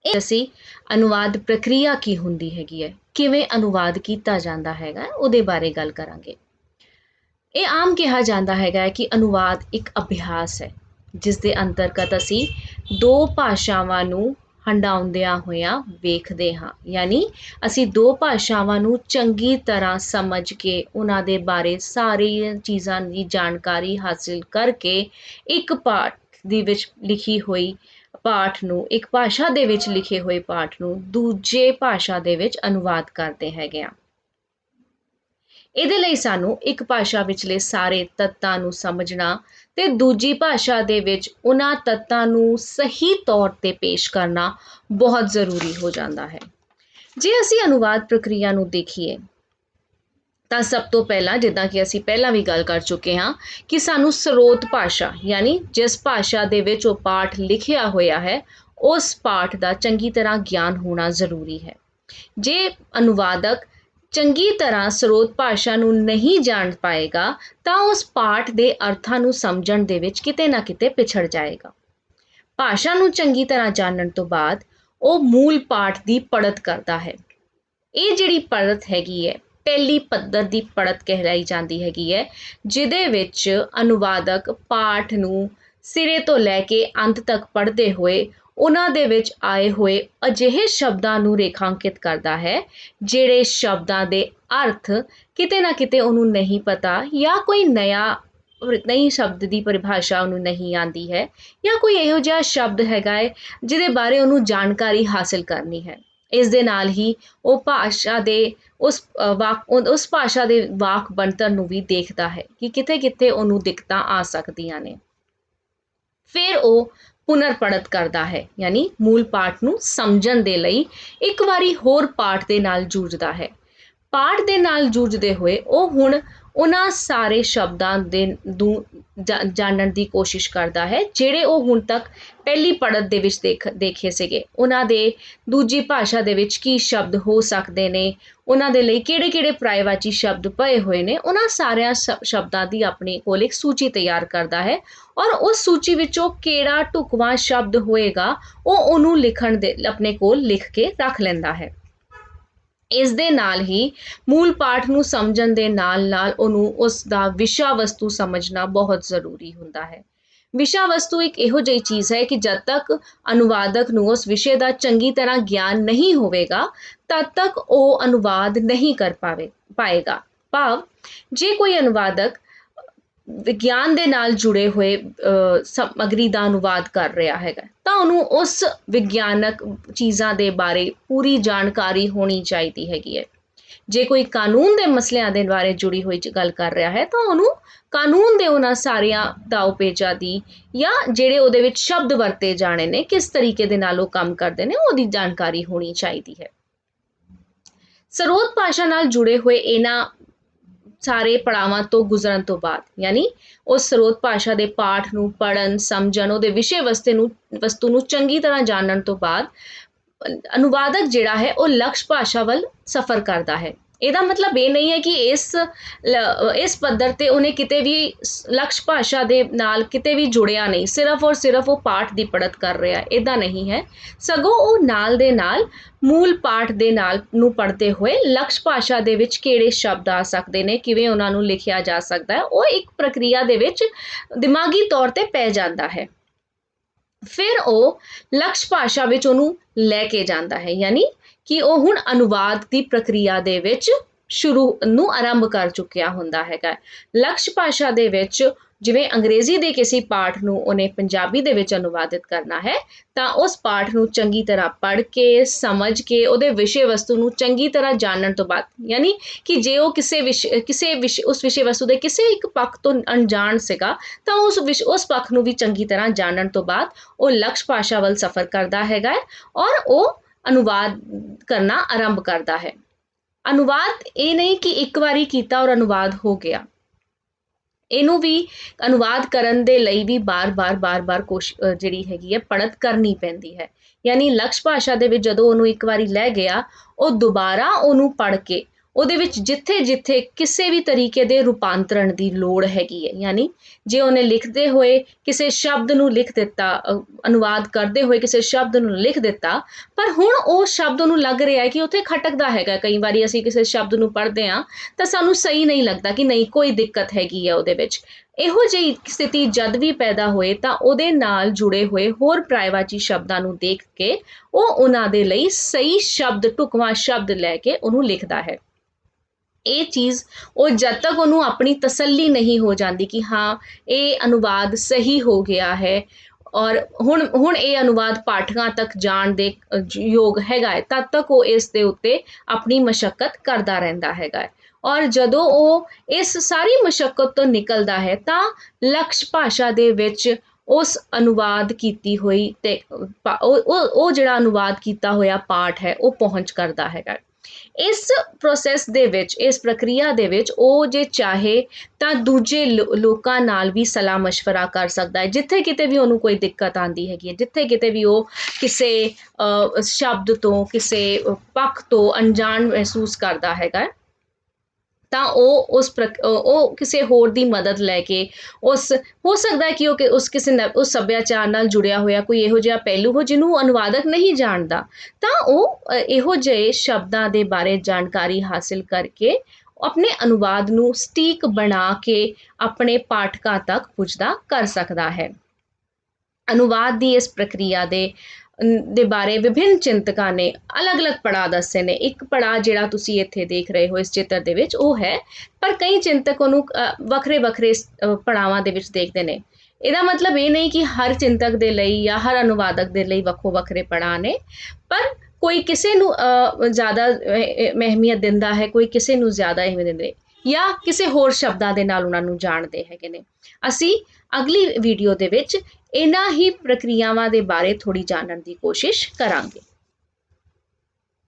ਇਹ ਅਸੀਂ ਅਨੁਵਾਦ ਪ੍ਰਕਿਰਿਆ ਕੀ ਹੁੰਦੀ ਹੈਗੀ ਹੈ, ਕਿਵੇਂ ਅਨੁਵਾਦ ਕੀਤਾ ਜਾਂਦਾ ਹੈਗਾ, ਉਹਦੇ ਬਾਰੇ ਗੱਲ ਕਰਾਂਗੇ। ਇਹ ਆਮ ਕਿਹਾ ਜਾਂਦਾ ਹੈਗਾ ਹੈ ਕਿ ਅਨੁਵਾਦ ਇੱਕ ਅਭਿਆਸ ਹੈ ਜਿਸ ਦੇ ਅੰਤਰਗਤ ਅਸੀਂ ਦੋ ਭਾਸ਼ਾਵਾਂ ਨੂੰ ਹੰਡਾਉਂਦਿਆਂ ਹੋਇਆਂ ਵੇਖਦੇ ਹਾਂ। ਯਾਨੀ ਅਸੀਂ ਦੋ ਭਾਸ਼ਾਵਾਂ ਨੂੰ ਚੰਗੀ ਤਰ੍ਹਾਂ ਸਮਝ ਕੇ ਉਹਨਾਂ ਦੇ ਬਾਰੇ ਸਾਰੀਆਂ ਚੀਜ਼ਾਂ ਦੀ ਜਾਣਕਾਰੀ ਹਾਸਿਲ ਕਰਕੇ ਇੱਕ ਪਾਠ ਦੇ ਵਿੱਚ ਲਿਖੀ ਹੋਈ ਪਾਠ ਨੂੰ, ਇੱਕ ਭਾਸ਼ਾ ਦੇ ਵਿੱਚ ਲਿਖੇ ਹੋਏ ਪਾਠ ਨੂੰ ਦੂਜੇ ਭਾਸ਼ਾ ਦੇ ਵਿੱਚ ਅਨੁਵਾਦ ਕਰਦੇ ਹੈਗੇ ਆ। ਇਹਦੇ ਲਈ ਸਾਨੂੰ ਇੱਕ ਭਾਸ਼ਾ ਵਿਚਲੇ ਸਾਰੇ ਤੱਤਾਂ ਨੂੰ ਸਮਝਣਾ ਤੇ ਦੂਜੀ ਭਾਸ਼ਾ ਦੇ ਵਿੱਚ ਉਹਨਾਂ ਤੱਤਾਂ ਨੂੰ ਸਹੀ ਤੌਰ ਤੇ ਪੇਸ਼ ਕਰਨਾ ਬਹੁਤ ਜ਼ਰੂਰੀ ਹੋ ਜਾਂਦਾ ਹੈ। ਜੇ ਅਸੀਂ ਅਨੁਵਾਦ ਪ੍ਰਕਿਰਿਆ ਨੂੰ ਦੇਖੀਏ ਤਾਂ ਸਭ ਤੋਂ ਪਹਿਲਾਂ, ਜਿੱਦਾਂ ਕਿ ਅਸੀਂ ਪਹਿਲਾਂ ਵੀ ਗੱਲ ਕਰ ਚੁੱਕੇ ਹਾਂ, ਕਿ ਸਾਨੂੰ ਸਰੋਤ ਭਾਸ਼ਾ ਯਾਨੀ ਜਿਸ ਭਾਸ਼ਾ ਦੇ ਵਿੱਚ ਉਹ ਪਾਠ ਲਿਖਿਆ ਹੋਇਆ ਹੈ ਉਸ ਪਾਠ ਦਾ ਚੰਗੀ ਤਰ੍ਹਾਂ ਗਿਆਨ ਹੋਣਾ ਜ਼ਰੂਰੀ ਹੈ। ਜੇ ਅਨੁਵਾਦਕ ਚੰਗੀ ਤਰ੍ਹਾਂ ਸਰੋਤ ਭਾਸ਼ਾ ਨੂੰ ਨਹੀਂ ਜਾਣ ਪਾਏਗਾ ਤਾਂ ਉਸ ਪਾਠ ਦੇ ਅਰਥਾਂ ਨੂੰ ਸਮਝਣ ਦੇ ਵਿੱਚ ਕਿਤੇ ਨਾ ਕਿਤੇ ਪਿਛੜ ਜਾਏਗਾ। ਭਾਸ਼ਾ ਨੂੰ ਚੰਗੀ ਤਰ੍ਹਾਂ ਜਾਣਨ ਤੋਂ ਬਾਅਦ ਉਹ ਮੂਲ ਪਾਠ ਦੀ ਪੜ੍ਹਤ ਕਰਦਾ ਹੈ। ਇਹ ਜਿਹੜੀ ਪੜ੍ਹਤ ਹੈਗੀ ਹੈ ਪਹਿਲੀ ਪੱਧਰ ਦੀ ਪੜ੍ਹਤ ਕਹਿਲਾਈ ਜਾਂਦੀ ਹੈਗੀ ਹੈ, ਜਿਹਦੇ ਵਿੱਚ ਅਨੁਵਾਦਕ ਪਾਠ ਨੂੰ ਸਿਰੇ ਤੋਂ ਲੈ ਕੇ ਅੰਤ ਤੱਕ ਪੜ੍ਹਦੇ ਹੋਏ ਉਹਨਾਂ ਦੇ ਵਿੱਚ ਆਏ ਹੋਏ ਅਜਿਹੇ ਸ਼ਬਦਾਂ ਨੂੰ ਰੇਖਾਂਕਿਤ ਕਰਦਾ ਹੈ ਜਿਹੜੇ ਸ਼ਬਦਾਂ ਦੇ ਅਰਥ ਕਿਤੇ ਨਾ ਕਿਤੇ ਉਹਨੂੰ ਨਹੀਂ ਪਤਾ, ਜਾਂ ਕੋਈ ਨਈ ਸ਼ਬਦ ਦੀ ਪਰਿਭਾਸ਼ਾ ਉਹਨੂੰ ਨਹੀਂ ਆਉਂਦੀ ਹੈ, ਜਾਂ ਕੋਈ ਇਹੋ ਜਿਹਾ ਸ਼ਬਦ ਹੈਗਾ ਹੈ ਜਿਹਦੇ ਬਾਰੇ ਉਹਨੂੰ ਜਾਣਕਾਰੀ ਹਾਸਿਲ ਕਰਨੀ ਹੈ। ਇਸ ਦੇ ਨਾਲ ਹੀ ਉਹ ਭਾਸ਼ਾ ਦੇ ਉਸ ਭਾਸ਼ਾ ਦੇ ਵਾਕ ਬਣਤਰ ਨੂੰ ਵੀ ਦੇਖਦਾ ਹੈ ਕਿ ਕਿਤੇ ਕਿਤੇ ਉਹਨੂੰ ਦਿੱਕਤਾਂ ਆ ਸਕਦੀਆਂ ਨੇ। ਫਿਰ ਉਹ ਪੁਨਰ ਪੜ੍ਹਤ ਕਰਦਾ ਹੈ, ਯਾਨੀ ਮੂਲ ਪਾਠ ਨੂੰ ਸਮਝਣ ਦੇ ਲਈ ਇੱਕ ਵਾਰੀ ਹੋਰ ਪਾਠ ਦੇ ਨਾਲ ਜੂਝਦਾ ਹੈ। ਪਾਠ ਦੇ ਨਾਲ ਜੂਝਦੇ ਹੋਏ ਉਹ ਹੁਣ ਉਹਨਾਂ ਸਾਰੇ ਸ਼ਬਦਾਂ ਦੇ ਨੂੰ ਜਾਣਨ ਦੀ ਕੋਸ਼ਿਸ਼ ਕਰਦਾ ਹੈ ਜਿਹੜੇ ਉਹ ਹੁਣ ਤੱਕ ਪਹਿਲੀ ਪੜ੍ਹਤ ਦੇ ਵਿੱਚ ਦੇਖੇ ਸੀਗੇ। ਉਹਨਾਂ ਦੇ ਦੂਜੀ ਭਾਸ਼ਾ ਦੇ ਵਿੱਚ ਕੀ ਸ਼ਬਦ ਹੋ ਸਕਦੇ ਨੇ, ਉਹਨਾਂ ਦੇ ਲਈ ਕਿਹੜੇ ਕਿਹੜੇ ਪਰਾਇਵਾਚੀ ਸ਼ਬਦ ਪਏ ਹੋਏ ਨੇ, ਉਹਨਾਂ ਸਾਰਿਆਂ ਸ਼ਬਦਾਂ ਦੀ ਆਪਣੇ ਕੋਲ ਇੱਕ ਸੂਚੀ ਤਿਆਰ ਕਰਦਾ ਹੈ ਔਰ ਉਸ ਸੂਚੀ ਵਿੱਚੋਂ ਕਿਹੜਾ ਢੁਕਵਾਂ ਸ਼ਬਦ ਹੋਏਗਾ ਉਹ ਉਹਨੂੰ ਲਿਖਣ ਦੇ ਆਪਣੇ ਕੋਲ ਲਿਖ ਕੇ ਰੱਖ ਲੈਂਦਾ ਹੈ। ਇਸ ਦੇ ਨਾਲ ਹੀ ਮੂਲ ਪਾਠ ਨੂੰ ਸਮਝਣ ਦੇ ਨਾਲ ਨਾਲ ਉਹਨੂੰ ਉਸ ਦਾ ਵਿਸ਼ਾ ਵਸਤੂ ਸਮਝਣਾ ਬਹੁਤ ਜ਼ਰੂਰੀ ਹੁੰਦਾ ਹੈ। ਵਿਸ਼ਾ ਵਸਤੂ ਇੱਕ ਇਹੋ ਜਿਹੀ ਚੀਜ਼ ਹੈ ਕਿ ਜਦ ਤੱਕ ਅਨੁਵਾਦਕ ਨੂੰ ਉਸ ਵਿਸ਼ੇ ਦਾ ਚੰਗੀ ਤਰ੍ਹਾਂ ਗਿਆਨ ਨਹੀਂ ਹੋਵੇਗਾ ਤਦ ਤੱਕ ਉਹ ਅਨੁਵਾਦ ਨਹੀਂ ਕਰ ਪਾਏਗਾ। ਭਾਵ ਜੇ ਕੋਈ ਅਨੁਵਾਦਕ ਵਿਗਿਆਨ ਦੇ ਨਾਲ ਜੁੜੇ ਹੋਏ ਸਮੱਗਰੀ ਦਾ ਅਨੁਵਾਦ ਕਰ ਰਿਹਾ ਹੈਗਾ ਤਾਂ ਉਹਨੂੰ ਉਸ ਵਿਗਿਆਨਕ ਚੀਜ਼ਾਂ ਦੇ ਬਾਰੇ ਪੂਰੀ ਜਾਣਕਾਰੀ ਹੋਣੀ ਚਾਹੀਦੀ ਹੈਗੀ ਹੈ। ਜੇ ਕੋਈ ਕਾਨੂੰਨ ਦੇ ਮਸਲਿਆਂ ਦੇ ਬਾਰੇ ਜੁੜੀ ਹੋਈ ਗੱਲ ਕਰ ਰਿਹਾ ਹੈ ਤਾਂ ਉਹਨੂੰ ਕਾਨੂੰਨ ਦੇ ਉਹਨਾਂ ਸਾਰਿਆਂ ਦਾਅ ਪੇਚਾਂ ਦੀ, ਜਾਂ ਜਿਹੜੇ ਉਹਦੇ ਵਿੱਚ ਸ਼ਬਦ ਵਰਤੇ ਜਾਣੇ ਨੇ, ਕਿਸ ਤਰੀਕੇ ਦੇ ਨਾਲ ਉਹ ਕੰਮ ਕਰਦੇ ਨੇ, ਉਹਦੀ ਜਾਣਕਾਰੀ ਹੋਣੀ ਚਾਹੀਦੀ ਹੈ। ਸਰੋਤ ਭਾਸ਼ਾ ਨਾਲ ਜੁੜੇ ਹੋਏ ਇਹਨਾਂ ਸਾਰੇ ਪੜਾਵਾਂ ਤੋਂ ਗੁਜ਼ਰਨ ਤੋਂ ਬਾਅਦ, ਯਾਨੀ ਉਸ ਸਰੋਤ ਭਾਸ਼ਾ ਦੇ ਪਾਠ ਨੂੰ ਪੜ੍ਹਨ, ਸਮਝਣ, ਉਹਦੇ ਵਿਸ਼ੇ ਵਸਤੂ ਨੂੰ ਚੰਗੀ ਤਰ੍ਹਾਂ ਜਾਣਨ ਤੋਂ ਬਾਅਦ ਅਨੁਵਾਦਕ ਜਿਹੜਾ ਹੈ ਉਹ ਲਕਸ਼ ਭਾਸ਼ਾ ਵੱਲ ਸਫ਼ਰ ਕਰਦਾ ਹੈ। ਇਹਦਾ ਮਤਲਬ ਇਹ ਨਹੀਂ ਹੈ ਕਿ ਇਸ ਪੱਧਰ ਤੇ ਉਹਨੇ ਕਿਤੇ ਵੀ ਲਕਸ਼ ਭਾਸ਼ਾ ਦੇ ਨਾਲ ਕਿਤੇ ਵੀ ਜੁੜਿਆ ਨਹੀਂ, ਸਿਰਫ ਔਰ ਸਿਰਫ ਉਹ ਪਾਠ ਦੀ ਪੜ੍ਹਤ ਕਰ ਰਿਹਾ, ਇੱਦਾਂ ਨਹੀਂ ਹੈ। ਸਗੋਂ ਉਹ ਨਾਲ ਦੇ ਨਾਲ ਮੂਲ ਪਾਠ ਦੇ ਨਾਲ ਨੂੰ ਪੜ੍ਹਦੇ ਹੋਏ ਲਕਸ਼ ਭਾਸ਼ਾ ਦੇ ਵਿੱਚ ਕਿਹੜੇ ਸ਼ਬਦ ਆ ਸਕਦੇ ਨੇ, ਕਿਵੇਂ ਉਹਨਾਂ ਨੂੰ ਲਿਖਿਆ ਜਾ ਸਕਦਾ ਹੈ, ਉਹ ਇੱਕ ਪ੍ਰਕਿਰਿਆ ਦੇ ਵਿੱਚ ਦਿਮਾਗੀ ਤੌਰ ਤੇ ਪੈ ਜਾਂਦਾ ਹੈ। ਫਿਰ ਉਹ ਲਕਸ਼ ਭਾਸ਼ਾ ਵਿੱਚ ਉਹਨੂੰ ਲੈ ਕੇ ਜਾਂਦਾ ਹੈ, ਯਾਨੀ ਕਿ ਉਹ ਹੁਣ ਅਨੁਵਾਦ ਦੀ ਪ੍ਰਕਿਰਿਆ ਦੇ ਵਿੱਚ ਸ਼ੁਰੂ ਨੂੰ ਆਰੰਭ ਕਰ ਚੁੱਕਿਆ ਹੁੰਦਾ ਹੈਗਾ। ਲਕਸ਼ ਭਾਸ਼ਾ ਦੇ ਵਿੱਚ ਜਿਵੇਂ ਅੰਗਰੇਜ਼ੀ ਦੇ ਕਿਸੇ ਪਾਠ ਨੂੰ ਉਹਨੇ ਪੰਜਾਬੀ ਦੇ ਵਿੱਚ ਅਨੁਵਾਦਿਤ ਕਰਨਾ ਹੈ ਤਾਂ ਉਸ ਪਾਠ ਨੂੰ ਚੰਗੀ ਤਰ੍ਹਾਂ ਪੜ੍ਹ ਕੇ, ਸਮਝ ਕੇ, ਉਹਦੇ ਵਿਸ਼ੇ ਵਸਤੂ ਨੂੰ ਚੰਗੀ ਤਰ੍ਹਾਂ ਜਾਣਨ ਤੋਂ ਬਾਅਦ, ਯਾਨੀ ਕਿ ਜੇ ਉਹ ਉਸ ਵਿਸ਼ੇ ਵਸਤੂ ਦੇ ਕਿਸੇ ਇੱਕ ਪੱਖ ਤੋਂ ਅਣਜਾਣ ਸੀਗਾ ਤਾਂ ਉਸ ਪੱਖ ਨੂੰ ਵੀ ਚੰਗੀ ਤਰ੍ਹਾਂ ਜਾਣਨ ਤੋਂ ਬਾਅਦ ਉਹ ਲਕਸ਼ ਭਾਸ਼ਾ ਵੱਲ ਸਫ਼ਰ ਕਰਦਾ ਹੈਗਾ ਔਰ ਉਹ ਅਨੁਵਾਦ ਕਰਨਾ ਆਰੰਭ ਕਰਦਾ ਹੈ। ਅਨੁਵਾਦ ਇਹ ਨਹੀਂ ਕਿ ਇੱਕ ਵਾਰੀ ਕੀਤਾ ਔਰ ਅਨੁਵਾਦ ਹੋ ਗਿਆ। ਇਹਨੂੰ ਵੀ ਅਨੁਵਾਦ ਕਰਨ ਦੇ ਲਈ ਵੀ ਬਾਰ-ਬਾਰ ਜਿਹੜੀ ਹੈਗੀ ਹੈ ਪੜ੍ਹਤ ਕਰਨੀ ਪੈਂਦੀ ਹੈ। ਯਾਨੀ ਲਕਸ਼ ਭਾਸ਼ਾ ਦੇ ਵਿੱਚ ਜਦੋਂ ਉਹਨੂੰ ਇੱਕ ਵਾਰੀ ਲੈ ਗਿਆ, ਉਹ ਦੁਬਾਰਾ ਉਹਨੂੰ ਪੜ੍ਹ ਕੇ ਉਹਦੇ ਵਿੱਚ ਜਿੱਥੇ-ਜਿੱਥੇ ਕਿਸੇ ਵੀ ਤਰੀਕੇ ਦੇ ਰੂਪਾਂਤਰਣ ਦੀ ਲੋੜ ਹੈਗੀ ਹੈ, ਯਾਨੀ ਜੇ ਉਹਨੇ ਲਿਖਦੇ ਹੋਏ ਕਿਸੇ ਸ਼ਬਦ ਨੂੰ ਲਿਖ ਦਿੱਤਾ, ਅਨੁਵਾਦ ਕਰਦੇ ਹੋਏ ਕਿਸੇ ਸ਼ਬਦ ਨੂੰ ਲਿਖ ਦਿੱਤਾ, ਪਰ ਹੁਣ ਉਹ ਸ਼ਬਦ ਨੂੰ ਲੱਗ ਰਿਹਾ ਹੈ ਕਿ ਉੱਥੇ ਖਟਕਦਾ ਹੈਗਾ। ਕਈ ਵਾਰੀ ਅਸੀਂ ਕਿਸੇ ਸ਼ਬਦ ਨੂੰ ਪੜ੍ਹਦੇ ਹਾਂ ਤਾਂ ਸਾਨੂੰ ਸਹੀ ਨਹੀਂ ਲੱਗਦਾ ਕਿ ਨਹੀਂ ਕੋਈ ਦਿੱਕਤ ਹੈਗੀ ਹੈ ਉਹਦੇ ਵਿੱਚ। ਇਹੋ ਜਿਹੀ ਸਥਿਤੀ ਜਦ ਵੀ ਪੈਦਾ ਹੋਏ ਤਾਂ ਉਹਦੇ ਨਾਲ ਜੁੜੇ ਹੋਏ ਹੋਰ ਪਰਾਇਵਾਚੀ ਸ਼ਬਦਾਂ ਨੂੰ ਦੇਖ ਕੇ ਉਹ ਉਹਨਾਂ ਦੇ ਲਈ ਸਹੀ ਸ਼ਬਦ, ਢੁਕਵਾਂ ਸ਼ਬਦ ਲੈ ਕੇ ਉਹਨੂੰ ਲਿਖਦਾ ਹੈ। ਇਹ ਚੀਜ਼ ਉਹ ਜਦ ਤੱਕ ਉਹਨੂੰ ਆਪਣੀ ਤਸੱਲੀ ਨਹੀਂ ਹੋ ਜਾਂਦੀ ਕਿ ਹਾਂ ਇਹ ਅਨੁਵਾਦ ਸਹੀ ਹੋ ਗਿਆ ਹੈ ਔਰ ਹੁਣ ਇਹ ਅਨੁਵਾਦ ਪਾਠਕਾਂ ਤੱਕ ਜਾਣ ਦੇ ਯੋਗ ਹੈਗਾ ਹੈ, ਤਦ ਤੱਕ ਉਹ ਇਸ ਦੇ ਉੱਤੇ ਆਪਣੀ ਮਸ਼ੱਕਤ ਕਰਦਾ ਰਹਿੰਦਾ ਹੈਗਾ ਹੈ। ਔਰ ਜਦੋਂ ਉਹ ਇਸ ਸਾਰੀ ਮਸ਼ੱਕਤ ਤੋਂ ਨਿਕਲਦਾ ਹੈ ਤਾਂ ਲਕਸ਼ ਭਾਸ਼ਾ ਦੇ ਵਿੱਚ ਉਸ ਅਨੁਵਾਦ ਕੀਤੀ ਹੋਈ ਤੇ ਉਹ ਜਿਹੜਾ ਅਨੁਵਾਦ ਕੀਤਾ ਹੋਇਆ ਪਾਠ ਹੈ ਉਹ ਪਹੁੰਚ ਕਰਦਾ ਹੈਗਾ। ਇਸ ਪ੍ਰੋਸੈਸ ਦੇ ਵਿੱਚ, ਇਸ ਪ੍ਰਕਿਰਿਆ ਦੇ ਵਿੱਚ ਉਹ ਜੇ ਚਾਹੇ ਤਾਂ ਦੂਜੇ ਲੋਕਾਂ ਨਾਲ ਵੀ ਸਲਾਹ ਮਸ਼ਵਰਾ ਕਰ ਸਕਦਾ ਹੈ। ਜਿੱਥੇ ਕਿਤੇ ਵੀ ਉਹਨੂੰ ਕੋਈ ਦਿੱਕਤ ਆਉਂਦੀ ਹੈਗੀ ਹੈ, ਜਿੱਥੇ ਕਿਤੇ ਵੀ ਉਹ ਕਿਸੇ ਸ਼ਬਦ ਤੋਂ, ਕਿਸੇ ਪੱਖ ਤੋਂ ਅਣਜਾਣ ਮਹਿਸੂਸ ਕਰਦਾ ਹੈਗਾ, ਤਾਂ ਉਹ ਕਿਸੇ ਹੋਰ ਦੀ ਮਦਦ ਲੈ ਕੇ ਹੋ ਸਕਦਾ ਹੈ ਕਿ ਉਸ ਉਸ ਸੱਭਿਆਚਾਰ ਨਾਲ ਜੁੜਿਆ ਹੋਇਆ ਕੋਈ ਇਹੋ ਜਿਹਾ ਪਹਿਲੂ ਹੋ ਜਿਹਨੂੰ ਅਨੁਵਾਦਕ ਨਹੀਂ ਜਾਣਦਾ, ਤਾਂ ਉਹ ਇਹੋ ਜਿਹੇ ਸ਼ਬਦਾਂ ਦੇ ਬਾਰੇ ਜਾਣਕਾਰੀ ਹਾਸਿਲ ਕਰਕੇ ਆਪਣੇ ਅਨੁਵਾਦ ਨੂੰ ਸਟੀਕ ਬਣਾ ਕੇ ਆਪਣੇ ਪਾਠਕਾਂ ਤੱਕ ਪੁੱਜਦਾ ਕਰ ਸਕਦਾ ਹੈ। ਅਨੁਵਾਦ ਦੀ ਇਸ ਪ੍ਰਕਿਰਿਆ ਦੇ ਬਾਰੇ ਵਿਭਿੰਨ ਚਿੰਤਕਾਂ ਨੇ ਅਲੱਗ-ਅਲੱਗ ਪੜਾਅ ਦੱਸੇ ਨੇ। ਇੱਕ ਪੜਾਅ ਜਿਹੜਾ ਤੁਸੀਂ ਇੱਥੇ ਦੇਖ ਰਹੇ ਹੋ ਇਸ ਚਿੱਤਰ ਦੇ ਵਿੱਚ ਉਹ ਹੈ, ਪਰ ਕਈ ਚਿੰਤਕ ਉਹਨੂੰ ਵੱਖਰੇ-ਵੱਖਰੇ ਪੜਾਵਾਂ ਦੇ ਵਿੱਚ ਦੇਖਦੇ ਨੇ। ਇਹਦਾ ਮਤਲਬ ਇਹ ਨਹੀਂ ਕਿ ਹਰ ਚਿੰਤਕ ਦੇ ਲਈ ਜਾਂ ਹਰ ਅਨੁਵਾਦਕ ਦੇ ਲਈ ਵੱਖੋ-ਵੱਖਰੇ ਪੜਾਅ ਨੇ, ਪਰ ਕੋਈ ਕਿਸੇ ਨੂੰ ਜ਼ਿਆਦਾ ਅਹਿਮੀਅਤ ਦਿੰਦਾ ਹੈ, ਕੋਈ ਕਿਸੇ ਨੂੰ ਜ਼ਿਆਦਾ ਅਹਿਮੀਅਤ ਦਿੰਦੇ ਜਾਂ ਕਿਸੇ ਹੋਰ ਸ਼ਬਦਾਂ ਦੇ ਨਾਲ ਉਹਨਾਂ ਨੂੰ ਜਾਣਦੇ ਹੈਗੇ ਨੇ। ਅਸੀਂ ਅਗਲੀ ਵੀਡੀਓ ਦੇ ਵਿੱਚ ਇਹਨਾਂ ਹੀ ਪ੍ਰਕਿਰਿਆਵਾਂ ਦੇ ਬਾਰੇ ਥੋੜ੍ਹੀ ਜਾਣਨ ਦੀ ਕੋਸ਼ਿਸ਼ ਕਰਾਂਗੇ।